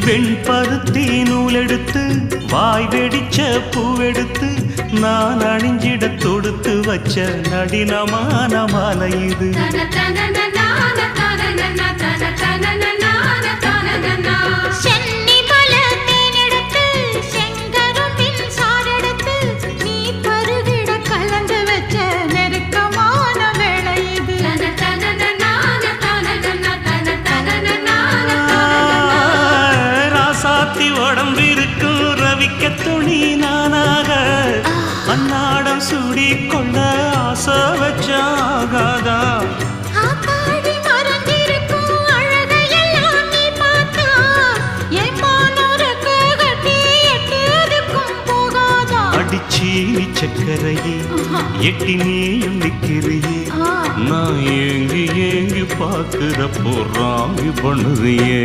வெண்பருத்தி நூலெடுத்து வாய் வெடிச்ச பூவெடுத்து நான் அணிஞ்சிட தொடுத்து வச்ச நடினமான மாலை இது. உடம்பிருக்கும் ரவிக்க துணி நானாக அன்னாடம் சூடி கொள்ள ஆசை வச்சாகாதா. அடிச்சீனி சக்கரையே எட்டி நீயும் நிக்கிறியே நான் ஏங்கி ஏங்கி பார்க்கிற போறாங்கி பண்ணுறியே.